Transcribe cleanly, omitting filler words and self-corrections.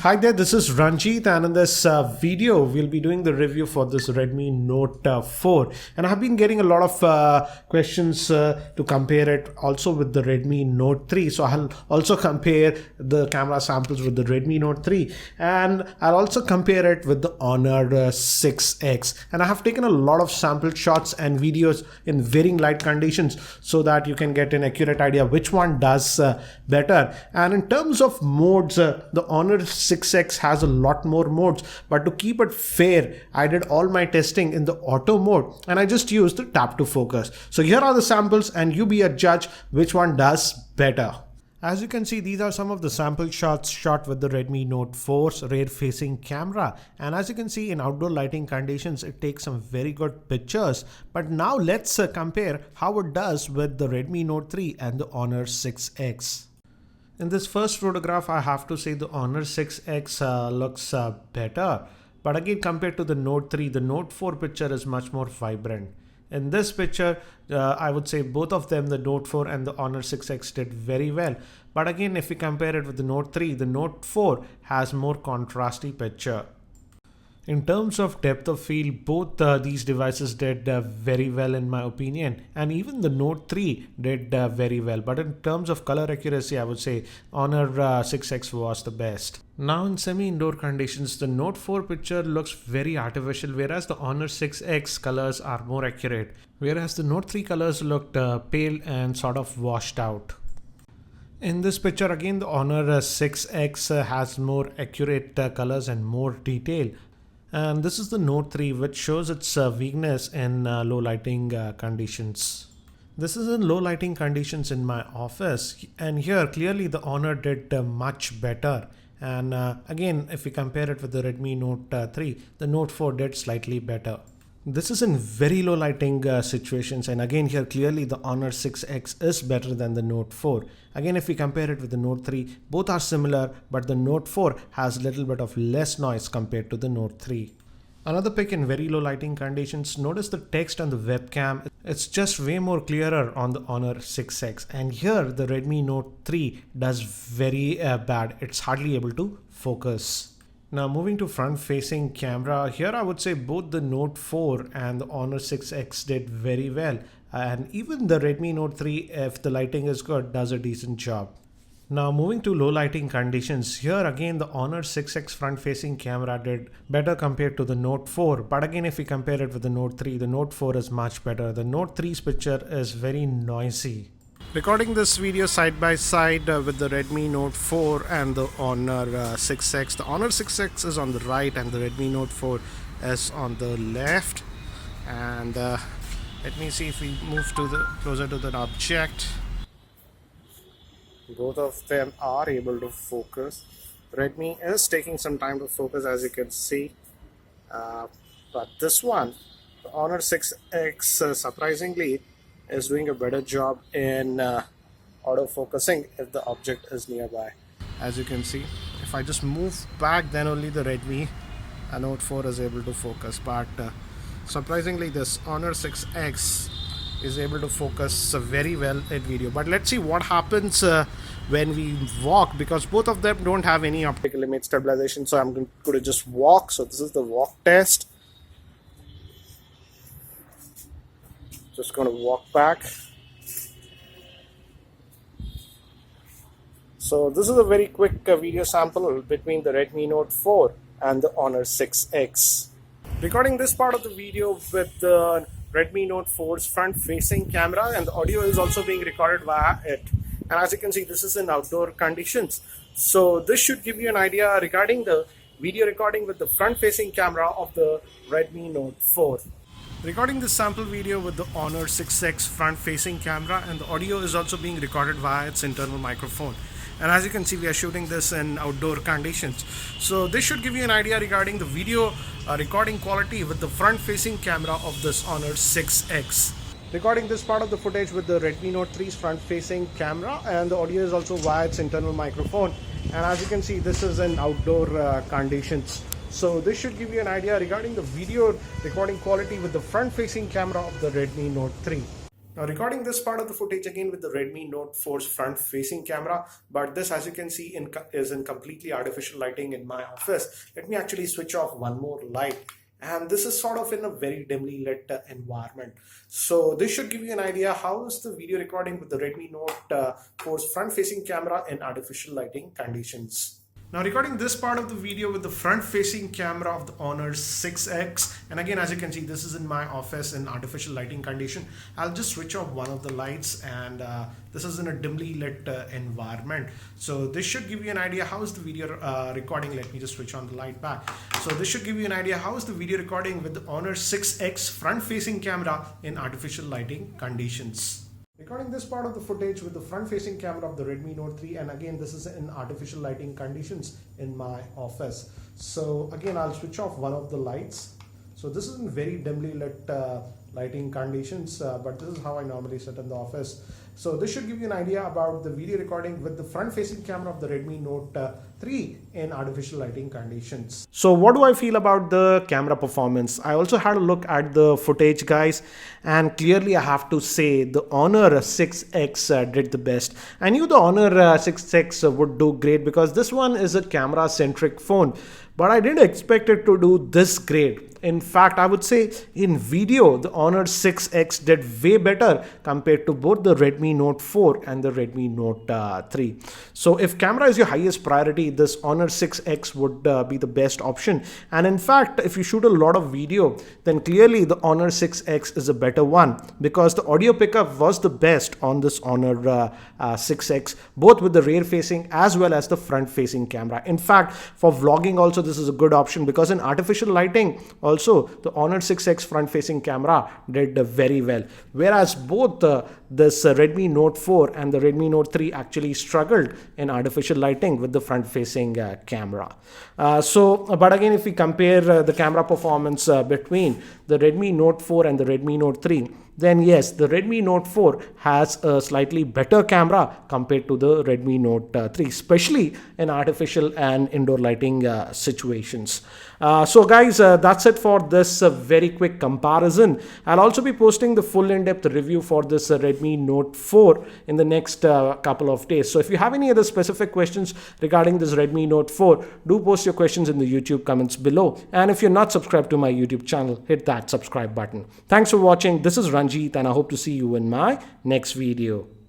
Hi there, this is Ranjit, and in this video we'll be doing the review for this Redmi Note 4, and I've been getting a lot of questions to compare it also with the Redmi Note 3. So I'll also compare the camera samples with the Redmi Note 3, and I'll also compare it with the Honor 6X, and I have taken a lot of sample shots and videos in varying light conditions so that you can get an accurate idea which one does better. And in terms of modes, the Honor 6X has a lot more modes, but to keep it fair, I did all my testing in the auto mode and I just used the tap to focus. So here are the samples and you be a judge which one does better. As you can see, these are some of the sample shots shot with the Redmi Note 4's rear facing camera, and as you can see, in outdoor lighting conditions it takes some very good pictures. But now let's compare how it does with the Redmi Note 3 and the Honor 6X. In this first photograph, I have to say the Honor 6X looks better. But again, compared to the Note 3, the Note 4 picture is much more vibrant. In this picture, I would say both of them, the Note 4 and the Honor 6X, did very well. But again, if we compare it with the Note 3, the Note 4 has more contrasty picture. In terms of depth of field, both these devices did very well in my opinion, and even the Note 3 did very well. But in terms of color accuracy, I would say Honor 6X was the best. Now in semi-indoor conditions, the Note 4 picture looks very artificial, whereas the Honor 6X colors are more accurate, whereas the Note 3 colors looked pale and sort of washed out. In this picture again, the Honor 6X has more accurate colors and more detail. And this is the Note 3, which shows its weakness in low lighting conditions. This is in low lighting conditions in my office, and here clearly the Honor did much better. And again, if we compare it with the Redmi Note 3, the Note 4 did slightly better. This is in very low lighting situations, and again here clearly the Honor 6X is better than the Note 4. Again, if we compare it with the Note 3, both are similar, but the Note 4 has a little bit of less noise compared to the Note 3. Another pick in very low lighting conditions, notice the text on the webcam. It's just way more clearer on the Honor 6X, and here the Redmi Note 3 does very bad. It's hardly able to focus. Now moving to front facing camera, here I would say both the Note 4 and the Honor 6X did very well, and even the Redmi Note 3, if the lighting is good, does a decent job. Now moving to low lighting conditions, here again the Honor 6X front facing camera did better compared to the Note 4, but again if we compare it with the Note 3, the Note 4 is much better. The Note 3's picture is very noisy. Recording this video side by side with the Redmi Note 4 and the Honor 6X. The Honor 6X is on the right and the Redmi Note 4 is on the left. And let me see if we move to the closer to that object. Both of them are able to focus. Redmi is taking some time to focus, as you can see. But this one, the Honor 6X, surprisingly, is doing a better job in auto focusing if the object is nearby. As you can see, if I just move back, then only the Redmi Note 4 is able to focus. But surprisingly, this Honor 6X is able to focus very well in video. But let's see what happens when we walk, because both of them don't have any optical image stabilization. So I'm going to just walk. So this is the walk test. Just going to walk back. So this is a very quick video sample between the Redmi Note 4 and the Honor 6X. Recording this part of the video with the Redmi Note 4's front facing camera, and the audio is also being recorded via it. And as you can see, this is in outdoor conditions. So this should give you an idea regarding the video recording with the front facing camera of the Redmi Note 4. Recording this sample video with the Honor 6X front facing camera, and the audio is also being recorded via its internal microphone. And as you can see, we are shooting this in outdoor conditions. So this should give you an idea regarding the video recording quality with the front facing camera of this Honor 6X. Recording this part of the footage with the Redmi Note 3's front facing camera, and the audio is also via its internal microphone. And as you can see, this is in outdoor conditions. So this should give you an idea regarding the video recording quality with the front facing camera of the Redmi Note 3. Now recording this part of the footage again with the Redmi Note 4's front facing camera, but this, as you can see, is in completely artificial lighting in my office. Let me actually switch off one more light. And this is sort of in a very dimly lit environment. So this should give you an idea how is the video recording with the Redmi Note 4's front facing camera in artificial lighting conditions. Now recording this part of the video with the front facing camera of the Honor 6X, and again, as you can see, this is in my office in artificial lighting condition. I'll just switch off one of the lights, and this is in a dimly lit environment. So this should give you an idea how is the video recording. Let me just switch on the light back. So this should give you an idea how is the video recording with the Honor 6X front facing camera in artificial lighting conditions. Recording this part of the footage with the front-facing camera of the Redmi Note 3, and again this is in artificial lighting conditions in my office. So again I'll switch off one of the lights. So this is in very dimly lit lighting conditions, but this is how I normally sit in the office. So this should give you an idea about the video recording with the front-facing camera of the Redmi Note 3 in artificial lighting conditions. So what do I feel about the camera performance? I also had a look at the footage, guys, and clearly I have to say the Honor 6X did the best. I knew the Honor 6X would do great because this one is a camera-centric phone, but I didn't expect it to do this great. In fact, I would say in video, the Honor 6X did way better compared to both the Redmi Note 4 and the Redmi Note 3. So if camera is your highest priority, this Honor 6X would be the best option. And in fact, if you shoot a lot of video, then clearly the Honor 6X is a better one because the audio pickup was the best on this Honor 6X, both with the rear facing as well as the front facing camera. In fact, for vlogging also, this is a good option because in artificial lighting, also, the Honor 6X front-facing camera did very well, whereas both this Redmi Note 4 and the Redmi Note 3 actually struggled in artificial lighting with the front-facing camera. But again, if we compare the camera performance between the Redmi Note 4 and the Redmi Note 3, then yes, the Redmi Note 4 has a slightly better camera compared to the Redmi Note 3, especially in artificial and indoor lighting situations. So guys, that's it for this very quick comparison. I'll also be posting the full in-depth review for this Redmi Note 4 in the next couple of days. So if you have any other specific questions regarding this Redmi Note 4, do post your questions in the YouTube comments below. And if you're not subscribed to my YouTube channel, hit that subscribe button. Thanks for watching. This is Ranjit, and I hope to see you in my next video.